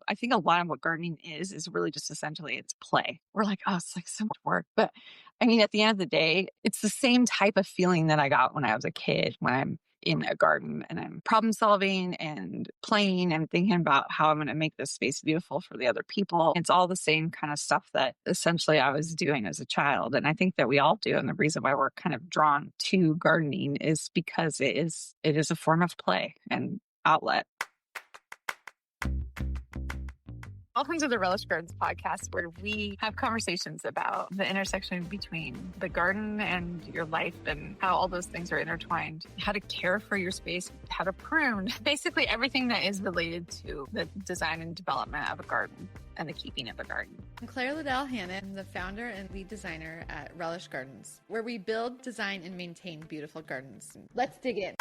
I think a lot of what gardening is really just essentially it's play. We're like, oh, it's like so much work. But I mean, at the end of the day, it's the same type of feeling that I got when I was a kid, when I'm in a garden and I'm problem solving and playing and thinking about how I'm going to make this space beautiful for the other people. It's all the same kind of stuff that essentially I was doing as a child. And I think that we all do. And the reason why we're kind of drawn to gardening is because it is a form of play and outlet. Welcome to the Relished Gardens Podcast, where we have conversations about the intersection between the garden and your life and how all those things are intertwined, how to care for your space, how to prune, basically everything that is related to the design and development of a garden and the keeping of a garden. I'm Claire Liddell Hannon. I'm the founder and lead designer at Relished Gardens, where we build, design, and maintain beautiful gardens. Let's dig in.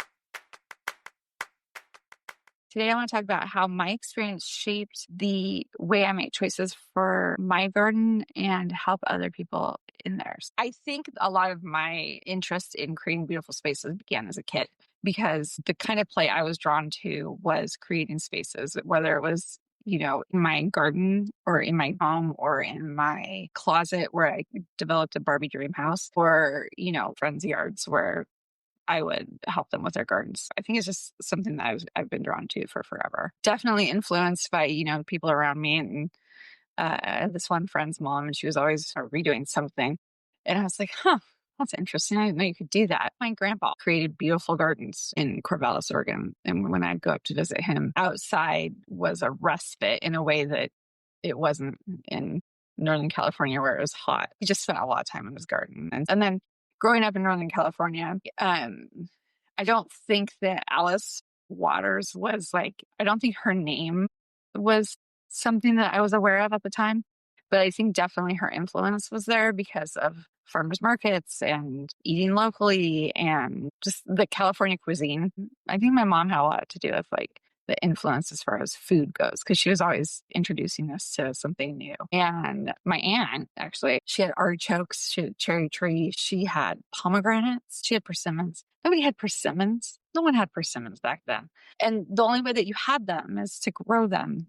Today, I want to talk about how my experience shaped the way I make choices for my garden and help other people in theirs. I think a lot of my interest in creating beautiful spaces began as a kid because the kind of play I was drawn to was creating spaces, whether it was, in my garden or in my home or in my closet where I developed a Barbie dream house or, friends' yards where I would help them with their gardens. I think it's just something that I've been drawn to for forever. Definitely influenced by, people around me and this one friend's mom, and she was always redoing something. And I was like, that's interesting. I didn't know you could do that. My grandpa created beautiful gardens in Corvallis, Oregon. And when I'd go up to visit him, outside was a respite in a way that it wasn't in Northern California where it was hot. He just spent a lot of time in his garden. And then growing up in Northern California, I don't think that Alice Waters was I don't think her name was something that I was aware of at the time. But I think definitely her influence was there because of farmers markets and eating locally and just the California cuisine. I think my mom had a lot to do with the influence as far as food goes, because she was always introducing us to something new. And my aunt, actually, she had artichokes, she had a cherry tree, she had pomegranates, she had persimmons. Nobody had persimmons. No one had persimmons back then. And the only way that you had them is to grow them.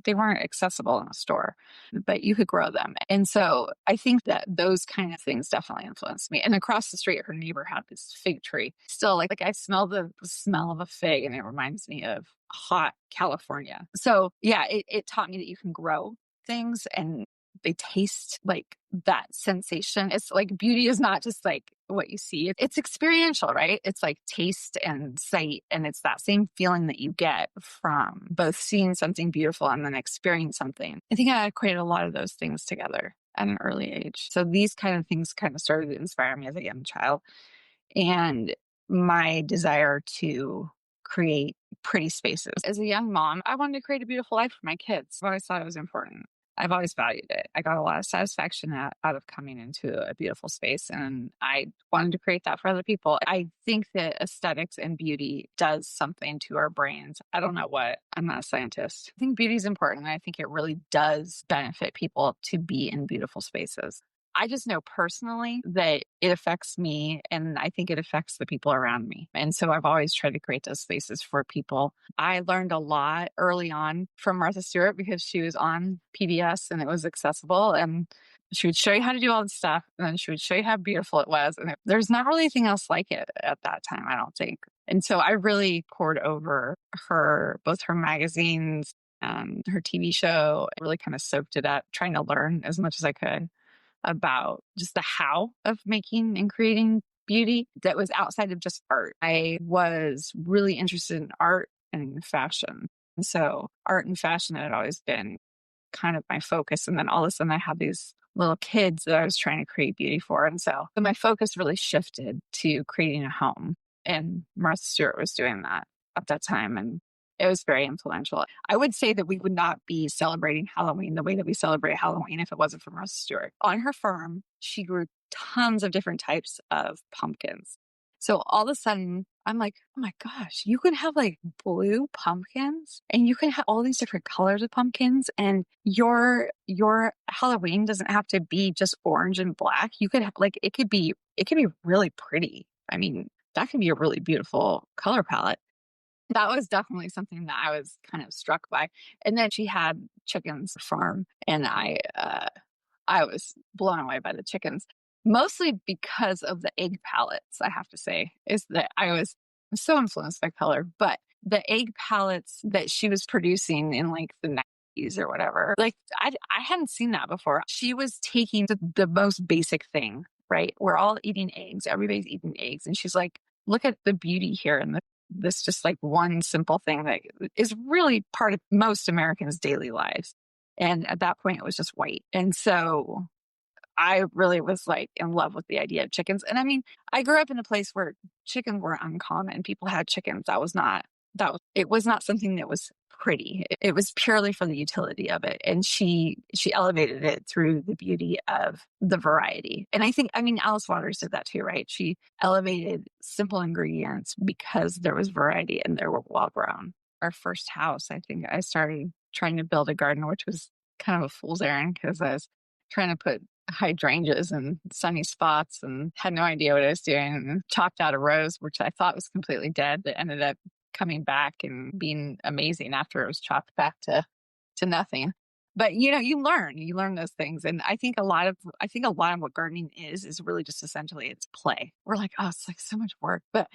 They weren't accessible in a store, but you could grow them. And so I think that those kind of things definitely influenced me. And across the street, her neighbor had this fig tree. Still, I smell the smell of a fig and it reminds me of hot California. So yeah, it taught me that you can grow things and they taste like that sensation. It's beauty is not just what you see. It's experiential, right? It's taste and sight. And it's that same feeling that you get from both seeing something beautiful and then experiencing something. I think I equated a lot of those things together at an early age. So these kind of things kind of started to inspire me as a young child. And my desire to create pretty spaces. As a young mom, I wanted to create a beautiful life for my kids. I've always thought it was important. I've always valued it. I got a lot of satisfaction out of coming into a beautiful space, and I wanted to create that for other people. I think that aesthetics and beauty does something to our brains. I don't know what. I'm not a scientist. I think beauty is important, and I think it really does benefit people to be in beautiful spaces. I just know personally that it affects me, and I think it affects the people around me. And so I've always tried to create those spaces for people. I learned a lot early on from Martha Stewart because she was on PBS and it was accessible. And she would show you how to do all this stuff, and then she would show you how beautiful it was. And there's not really anything else like it at that time, I don't think. And so I really poured over both her magazines and her TV show. I really kind of soaked it up, trying to learn as much as I could about just the how of making and creating beauty that was outside of just art. I was really interested in art and fashion. And so art and fashion had always been kind of my focus. And then all of a sudden I had these little kids that I was trying to create beauty for. And so my focus really shifted to creating a home. And Martha Stewart was doing that at that time. And it was very influential. I would say that we would not be celebrating Halloween the way that we celebrate Halloween if it wasn't for Martha Stewart. On her farm, she grew tons of different types of pumpkins. So all of a sudden, I'm like, oh my gosh, you can have blue pumpkins and you can have all these different colors of pumpkins, and your Halloween doesn't have to be just orange and black. You could have it could be really pretty. I mean, that could be a really beautiful color palette. That was definitely something that I was kind of struck by. And then she had chickens farm, and I was blown away by the chickens, mostly because of the egg pellets, I have to say, is that I was so influenced by color, but the egg pellets that she was producing in like the 90s or whatever, like I hadn't seen that before. She was taking the most basic thing, right? We're all eating eggs. Everybody's eating eggs. And she's like, look at the beauty here in this just like one simple thing that is really part of most Americans' daily lives. And at that point, it was just white. And so I really was like in love with the idea of chickens. And I mean, I grew up in a place where chickens were uncommon. People had chickens. It was not something that was pretty. It was purely for the utility of it. And she elevated it through the beauty of the variety. And I mean, Alice Waters did that too, right? She elevated simple ingredients because there was variety and they were well grown. Our first house, I think I started trying to build a garden, which was kind of a fool's errand because I was trying to put hydrangeas and sunny spots and had no idea what I was doing, and chopped out a rose, which I thought was completely dead, that ended up coming back and being amazing after it was chopped back to nothing. But you learn those things. And I think a lot of what gardening is really just essentially it's play. We're like, oh, it's like so much work. But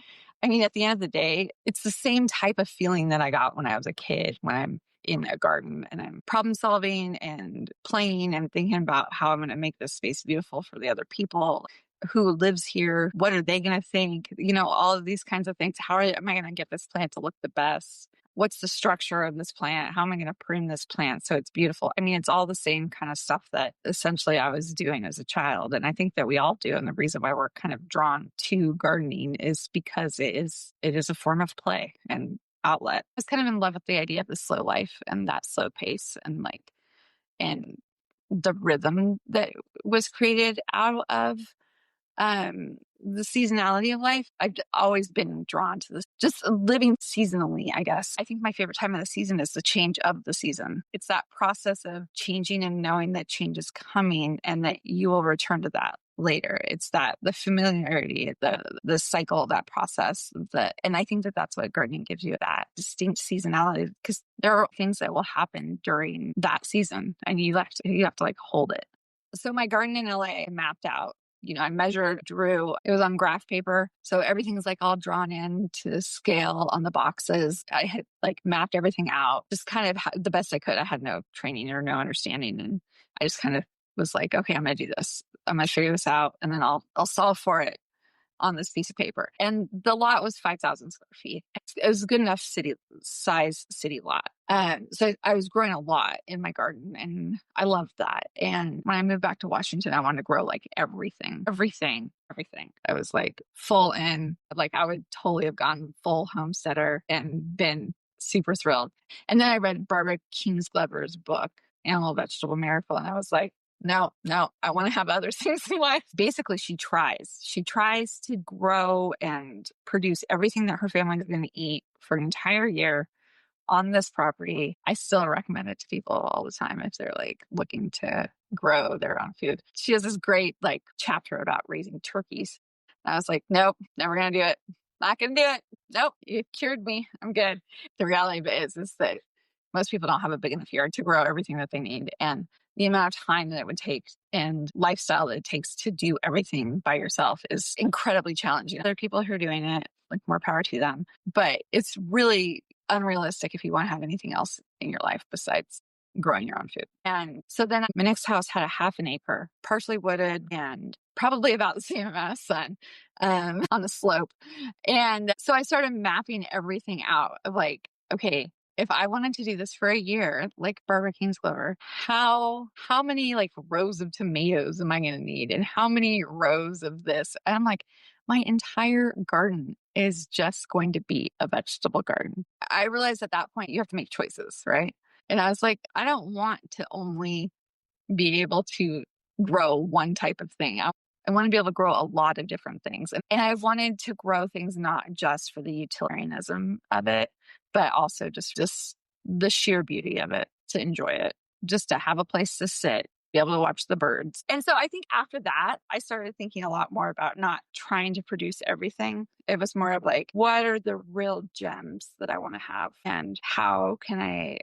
I mean, at the end of the day, it's the same type of feeling that I got when I was a kid, when I'm in a garden and I'm problem solving and playing and thinking about how I'm going to make this space beautiful for the other people who lives here. What are they going to think? All of these kinds of things. How am I going to get this plant to look the best? What's the structure of this plant? How am I going to prune this plant so it's beautiful? I mean, it's all the same kind of stuff that essentially I was doing as a child. And I think that we all do. And the reason why we're kind of drawn to gardening is because it is a form of play and outlet. I was kind of in love with the idea of the slow life and that slow pace and the rhythm that was created out of the seasonality of life. I've always been drawn to this, just living seasonally, I guess. I think my favorite time of the season is the change of the season. It's that process of changing and knowing that change is coming and that you will return to that later. It's that the familiarity, the cycle, that process, and I think that that's what gardening gives you, that distinct seasonality, because there are things that will happen during that season and you have to like hold it. So my garden in LA, I mapped out. I measured, drew, it was on graph paper. So everything's like all drawn in to scale on the boxes. I had like mapped everything out, just kind of the best I could. I had no training or no understanding. And I just kind of was like, okay, I'm going to do this. I'm going to figure this out. And then I'll solve for it on this piece of paper. And the lot was 5,000 square feet. It was a good enough city lot. So I was growing a lot in my garden and I loved that. And when I moved back to Washington, I wanted to grow like everything. I was like full in, like I would totally have gone full homesteader and been super thrilled. And then I read Barbara Kingsolver's book, Animal Vegetable Miracle. And I was like, no, I want to have other things in life. Basically, she tries to grow and produce everything that her family is going to eat for an entire year on this property. I still recommend it to people all the time if they're like looking to grow their own food. She has this great like chapter about raising turkeys. And I was like, nope, never going to do it. Not going to do it. Nope, you cured me. I'm good. The reality of it is that most people don't have a big enough yard to grow everything that they need. And the amount of time that it would take and lifestyle that it takes to do everything by yourself is incredibly challenging. There are people who are doing it, like more power to them. But it's really unrealistic if you want to have anything else in your life besides growing your own food. And so then my next house had a half an acre, partially wooded and probably about the same amount of sun on the slope. And so I started mapping everything out of like, okay, if I wanted to do this for a year, like Barbara Kingsolver, how many like rows of tomatoes am I going to need? And how many rows of this? And I'm like, my entire garden is just going to be a vegetable garden. I realized at that point, you have to make choices, right? And I was like, I don't want to only be able to grow one type of thing. I want to be able to grow a lot of different things. And I wanted to grow things not just for the utilitarianism of it, but also just the sheer beauty of it, to enjoy it, just to have a place to sit be able to watch the birds. And so I think after that, I started thinking a lot more about not trying to produce everything. It was more of like, what are the real gems that I want to have? And how can I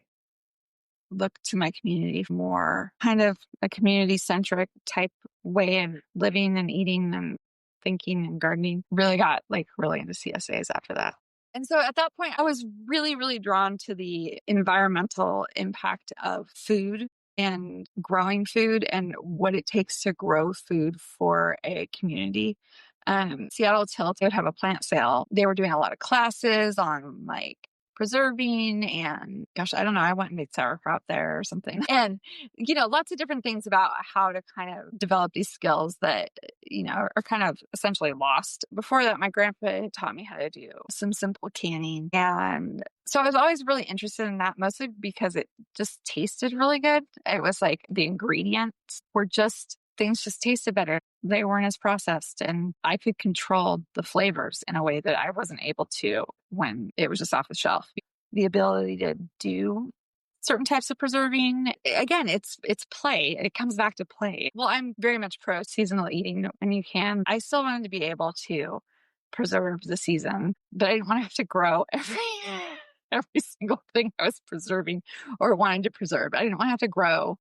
look to my community more kind of a community centric type way of living and eating and thinking and gardening? Really got like really into CSAs after that. And so at that point, I was really, really drawn to the environmental impact of food and growing food and what it takes to grow food for a community. Seattle Tilt would have a plant sale. They were doing a lot of classes on like preserving and gosh, I don't know. I went and made sauerkraut there or something. And, lots of different things about how to kind of develop these skills that, are kind of essentially lost. Before that, my grandpa had taught me how to do some simple canning. And so I was always really interested in that, mostly because it just tasted really good. It was like the ingredients were just, things just tasted better. They weren't as processed and I could control the flavors in a way that I wasn't able to when it was just off the shelf. The ability to do certain types of preserving, again, it's play. It comes back to play. Well, I'm very much pro seasonal eating when you can. I still wanted to be able to preserve the season, but I didn't want to have to grow every single thing I was preserving or wanting to preserve. I didn't want to have to grow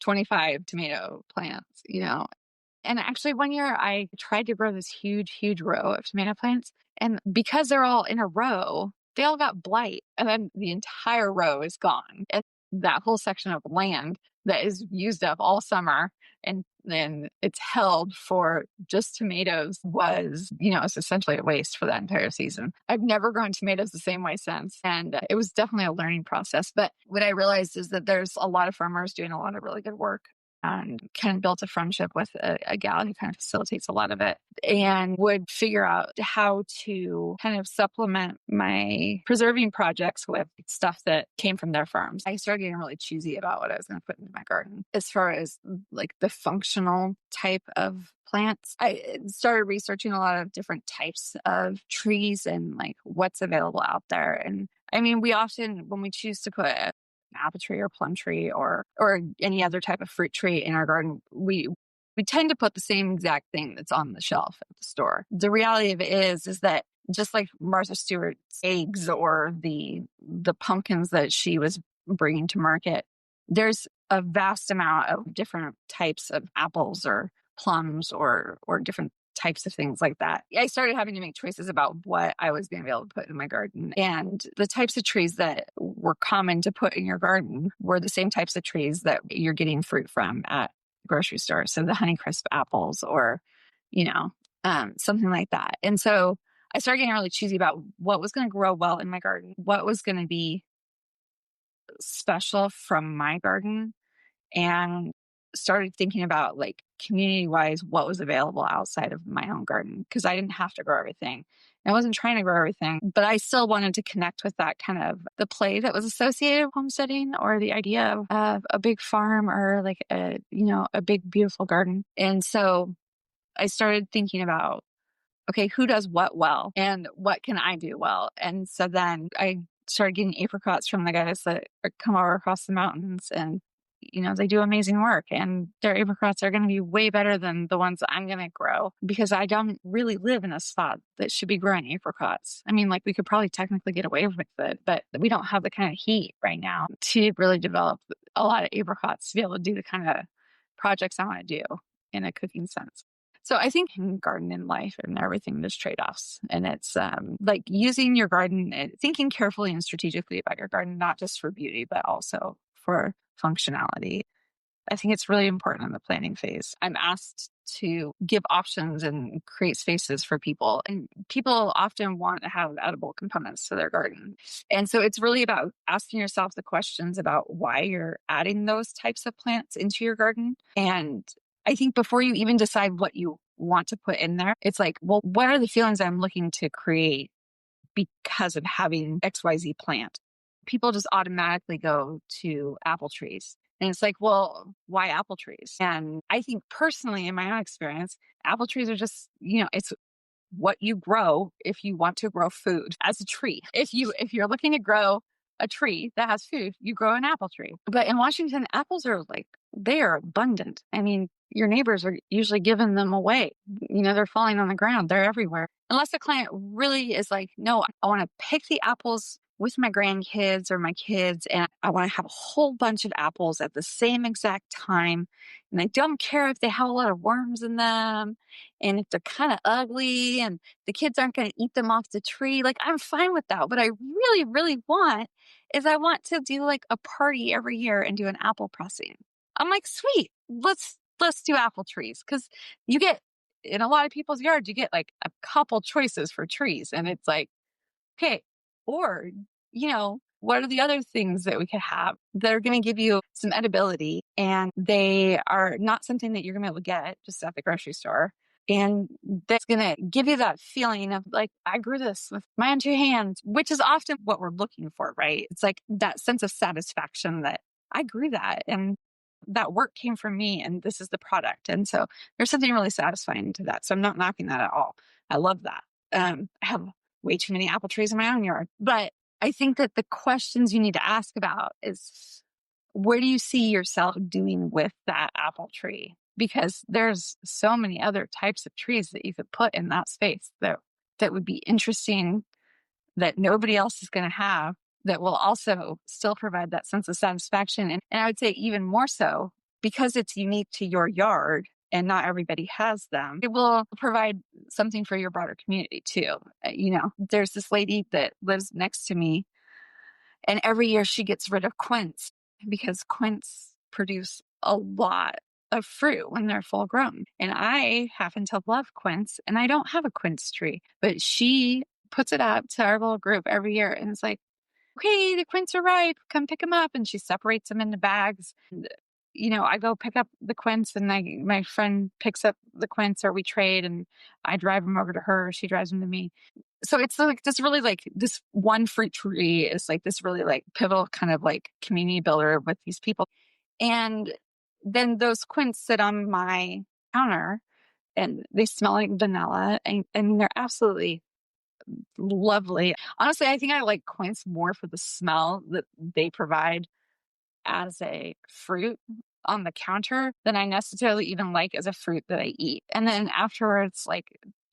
25 tomato plants, And actually, one year I tried to grow this huge, huge row of tomato plants. And because they're all in a row, they all got blight. And then the entire row is gone. And that whole section of land that is used up all summer and then it's held for just tomatoes was, it's essentially a waste for that entire season. I've never grown tomatoes the same way since. And it was definitely a learning process. But what I realized is that there's a lot of farmers doing a lot of really good work and kind of built a friendship with a gal who kind of facilitates a lot of it and would figure out how to kind of supplement my preserving projects with stuff that came from their farms. I started getting really choosy about what I was going to put into my garden as far as like the functional type of plants. I started researching a lot of different types of trees and like what's available out there. And I mean, we often, when we choose to put apple tree or plum tree or any other type of fruit tree in our garden, we tend to put the same exact thing that's on the shelf at the store. The reality of it is that just like Martha Stewart's eggs or the pumpkins that she was bringing to market, there's a vast amount of different types of apples or plums or different types of things like that. I started having to make choices about what I was going to be able to put in my garden. And the types of trees that were common to put in your garden were the same types of trees that you're getting fruit from at the grocery store. So the Honeycrisp apples or, something like that. And so I started getting really choosy about what was going to grow well in my garden, what was going to be special from my garden, and started thinking about like community wise what was available outside of my own garden because I didn't have to grow everything. I wasn't trying to grow everything, but I still wanted to connect with that kind of the play that was associated with homesteading or the idea of a big farm or like a big beautiful garden. And so I started thinking about, okay, who does what well and what can I do well? And so then I started getting apricots from the guys that come over across the mountains and they do amazing work and their apricots are going to be way better than the ones I'm going to grow because I don't really live in a spot that should be growing apricots. I mean, like we could probably technically get away with it, but we don't have the kind of heat right now to really develop a lot of apricots to be able to do the kind of projects I want to do in a cooking sense. So I think in garden and life and everything, there's trade-offs. And it's like using your garden, thinking carefully and strategically about your garden, not just for beauty, but also for functionality. I think it's really important in the planning phase. I'm asked to give options and create spaces for people. And people often want to have edible components to their garden. And so it's really about asking yourself the questions about why you're adding those types of plants into your garden. And I think before you even decide what you want to put in there, it's like, well, what are the feelings I'm looking to create because of having XYZ plant? People just automatically go to apple trees. And it's like, well, why apple trees? And I think personally, in my own experience, apple trees are just, it's what you grow if you want to grow food as a tree. If you're looking to grow a tree that has food, you grow an apple tree. But in Washington, apples are they are abundant. I mean, your neighbors are usually giving them away. They're falling on the ground. They're everywhere. Unless the client really is like, no, I want to pick the apples with my grandkids or my kids, and I want to have a whole bunch of apples at the same exact time. And I don't care if they have a lot of worms in them and if they're kind of ugly and the kids aren't going to eat them off the tree. I'm fine with that. What I really, really want is I want to do a party every year and do an apple pressing. I'm like, sweet, let's do apple trees. Cause you get in a lot of people's yards, you get a couple choices for trees. And it's like, okay, or, what are the other things that we could have that are going to give you some edibility and they are not something that you're going to be able to get just at the grocery store. And that's going to give you that feeling of I grew this with my own two hands, which is often what we're looking for, right? It's that sense of satisfaction that I grew that and that work came from me and this is the product. And so there's something really satisfying to that. So I'm not knocking that at all. I love that. I have way too many apple trees in my own yard, but I think that the questions you need to ask about is, where do you see yourself doing with that apple tree? Because there's so many other types of trees that you could put in that space that would be interesting, that nobody else is going to have, that will also still provide that sense of satisfaction. And I would say even more so, because it's unique to your yard and not everybody has them, it will provide something for your broader community too. There's this lady that lives next to me, and every year she gets rid of quince because quince produce a lot of fruit when they're full grown. And I happen to love quince, and I don't have a quince tree, but she puts it up to our little group every year. And it's like, okay, the quince are ripe, come pick them up. And she separates them into bags. And, I go pick up the quince and my friend picks up the quince, or we trade, and I drive them over to her. She drives them to me. So it's this really this one fruit tree is this really pivotal kind of community builder with these people. And then those quince sit on my counter and they smell like vanilla and they're absolutely lovely. Honestly, I think I like quince more for the smell that they provide as a fruit on the counter than I necessarily even like as a fruit that I eat. And then afterwards,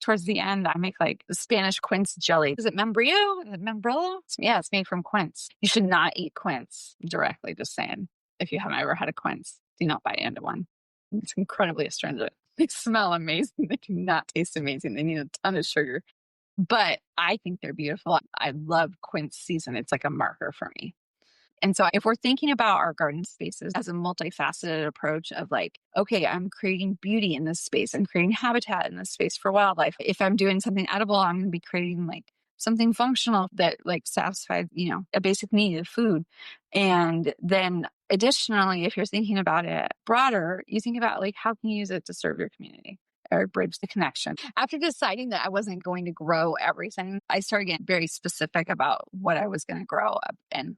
towards the end, I make the Spanish quince jelly. Is it membrillo? Is it membrillo? Yeah, it's made from quince. You should not eat quince directly, just saying. If you haven't ever had a quince, do not buy into one. It's incredibly astringent. They smell amazing. They do not taste amazing. They need a ton of sugar. But I think they're beautiful. I love quince season. It's a marker for me. And so if we're thinking about our garden spaces as a multifaceted approach of okay, I'm creating beauty in this space. I'm creating habitat in this space for wildlife. If I'm doing something edible, I'm going to be creating something functional that satisfies, a basic need of food. And then additionally, if you're thinking about it broader, you think about how can you use it to serve your community or bridge the connection. After deciding that I wasn't going to grow everything, I started getting very specific about what I was going to grow up and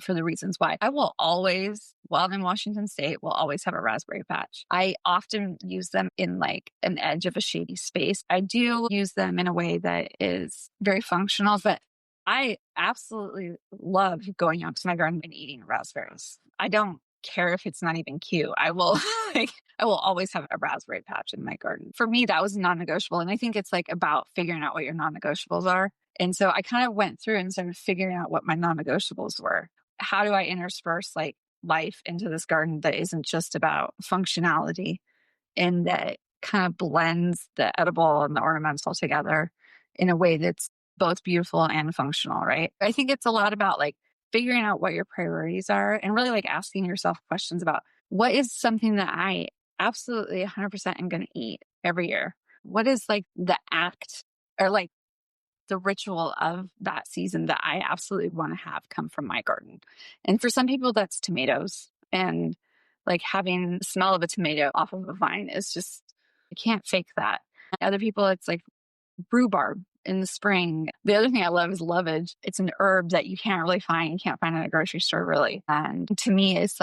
for the reasons why. I will always, while I'm in Washington State, will always have a raspberry patch. I often use them in an edge of a shady space. I do use them in a way that is very functional, but I absolutely love going out to my garden and eating raspberries. I don't care if it's not even cute. I will I will always have a raspberry patch in my garden. For me, that was non-negotiable. And I think it's about figuring out what your non-negotiables are. And so I kind of went through and started figuring out what my non-negotiables were. How do I intersperse life into this garden that isn't just about functionality and that kind of blends the edible and the ornamental together in a way that's both beautiful and functional, right? I think it's a lot about figuring out what your priorities are and really asking yourself questions about what is something that I absolutely 100% am going to eat every year? What is the act or the ritual of that season that I absolutely want to have come from my garden? And for some people, that's tomatoes. And having the smell of a tomato off of a vine is just, I can't fake that. Other people, it's rhubarb in the spring. The other thing I love is lovage. It's an herb that you can't really find. You can't find at a grocery store really. And to me, it's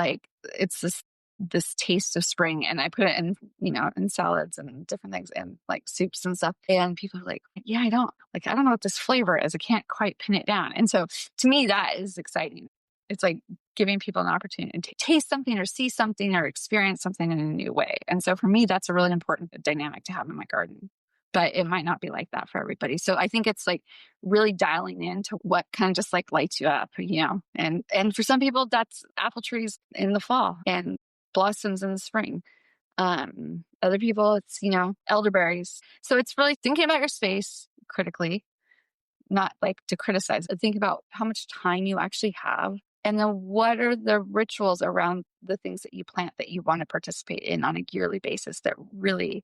it's this taste of spring, and I put it in, in salads and different things and soups and stuff. And people are yeah, I don't know what this flavor is. I can't quite pin it down. And so to me, that is exciting. It's like giving people an opportunity to taste something or see something or experience something in a new way. And so for me, that's a really important dynamic to have in my garden. But it might not be like that for everybody. So I think it's like really dialing into what kind of just like lights you up, and for some people that's apple trees in the fall and blossoms in the spring. Other people it's, elderberries. So it's really thinking about your space critically, not like to criticize, but think about how much time you actually have. And then what are the rituals around the things that you plant that you want to participate in on a yearly basis that really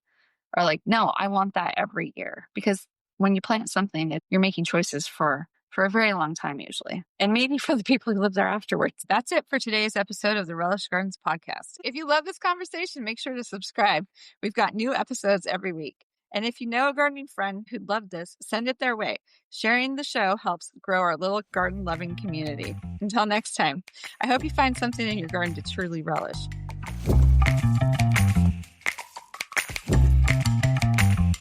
are like, no, I want that every year. Because when you plant something, you're making choices for a very long time usually. And maybe for the people who live there afterwards. That's it for today's episode of the Relished Gardens podcast. If you love this conversation, make sure to subscribe. We've got new episodes every week. And if you know a gardening friend who'd love this, send it their way. Sharing the show helps grow our little garden-loving community. Until next time, I hope you find something in your garden to truly relish.